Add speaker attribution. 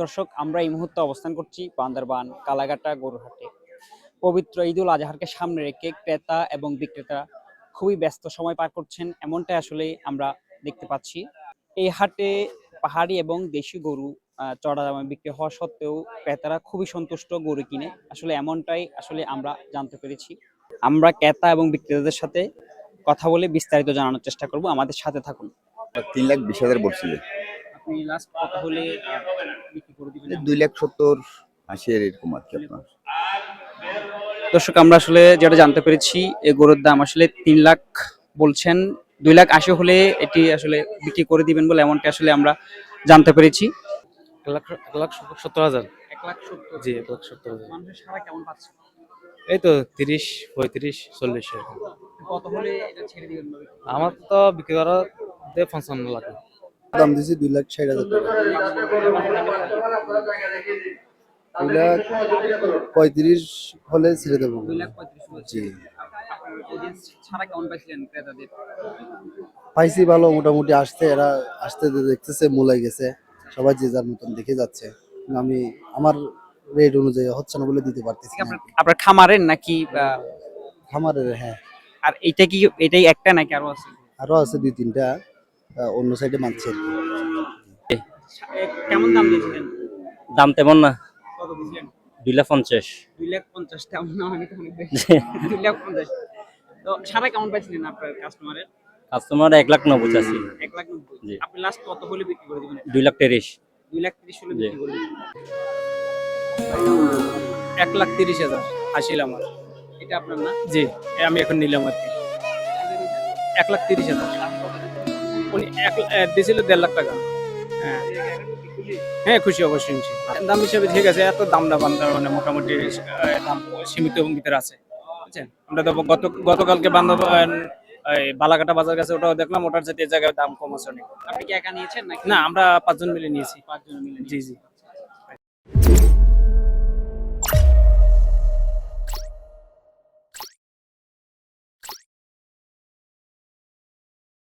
Speaker 1: দর্শক, আমরা এই মুহূর্তে অবস্থান করছি বান্দরবান কালাঘাটা গরুহাটে। পবিত্র ঈদুল আজহাকে সামনে রেখে ক্রেতা এবং বিক্রেতা খুবই ব্যস্ত সময় পার করছেন, এমনটাই আসলে আমরা দেখতে পাচ্ছি। এই হাটে পাহাড়ি এবং দেশি গরু চড়া দামে বিক্রি হওয়া সত্ত্বেও ক্রেতারা খুবই সন্তুষ্ট গরু কিনে, আসলে এমনটাই আসলে আমরা জানতে পেরেছি। আমরা ক্রেতা এবং বিক্রেতাদের সাথে কথা বলে বিস্তারিত জানানোর চেষ্টা করব, আমাদের সাথে থাকুন।
Speaker 2: 3,20,000 বলছিল।
Speaker 1: আপনি লাস্ট কত হলে বিক্রি করে দিবেন?
Speaker 2: 2,70,80 এরকম আর কি আপনার।
Speaker 1: দর্শক, আমরা আসলে যেটা জানতে পেরেছি, এই গরুর দাম আসলে 3 লাখ বলছেন। 2,80,000 হলে এটি আসলে বিক্রি করে দিবেন বলে এমনটা আসলে আমরা জানতে পেরেছি।
Speaker 3: 1,70,000।
Speaker 1: 1,70,000।
Speaker 3: জি, 1,70,000।
Speaker 1: মানুষের সারা কেমন পাচ্ছে?
Speaker 3: এই তো 30, 35, 40 এরকম।
Speaker 1: কত হলে এটা ছেড়ে দিবেন ভাবে?
Speaker 3: আমার তো বিক্রি করা 55 লাখ।
Speaker 4: দাম দিয়েছি 2,60,000 টাকা। 2,35,000 হলে ছেড়ে দেবো।
Speaker 1: 2,35,000
Speaker 4: জি,
Speaker 1: অডিয়েন্স ছাড়া কেমন পাইছিলেন ক্রেতাদের?
Speaker 4: পাইছি ভালো, মোটামুটি এরা আসতে দেখতেছে মূলাই গেছে, সবাই যে যার মতন দেখে যাচ্ছে। কিন্তু আমি আমার রেট অনুযায়ী হচ্ছে না বলে দিতে পারতেছি না।
Speaker 1: আপনার খামারের নাকি
Speaker 4: খামারের, হ্যাঁ,
Speaker 1: আর এটাই একটা নাকি আরো আছে?
Speaker 4: আরো আছে 2-3টা অন্য সাইডে মানছে আর কি।
Speaker 1: কেমন দাম দিয়েছিলেন?
Speaker 5: দাম তেমন না,
Speaker 1: কত দিয়েছিলেন?
Speaker 5: 2,50,000।
Speaker 1: 2,50,000 তেমন না, আমি তো অনেক বেশি। 2,50,000। তো সারা কেমন পাইছিলেন আপনার কাস্টমারের?
Speaker 5: কাস্টমার 1,90,000 চাচ্ছি।
Speaker 1: 1,90,000।
Speaker 5: জি।
Speaker 1: আপনি লাস্ট কত হলে বিক্রি করে দিবেন?
Speaker 5: 2,30,000।
Speaker 1: 2,30,000 হলে
Speaker 5: জি।
Speaker 1: বিক্রি করে দিবেন। 1,30,000 আসিল আমার। এটা আপনার না?
Speaker 3: জি, আমি এখন নিলাম আর কি। 1,30,000। উনি দিয়েছিল 1.5 লাখ টাকা। হ্যাঁ হ্যাঁ, খুশি, অবশ্যই খুশি। দাম হিসেবে ঠিক আছে, এত দাম না মানে মোটামুটি দাম সীমিত এবং ভিতরে আছে, বুঝছেন। আমরা তো গতকালকে বান্দরবান বালাঘাটা বাজার গেছে, ওটাও দেখলাম, ওটার সাথে এই জায়গায় দাম কম আছে অনেক।
Speaker 1: আপনি কি একা নিয়েছেন নাকি?
Speaker 3: না, আমরা 5 জন মিলে নিয়েছি।
Speaker 1: 5 জন মিলে?
Speaker 3: জি জি।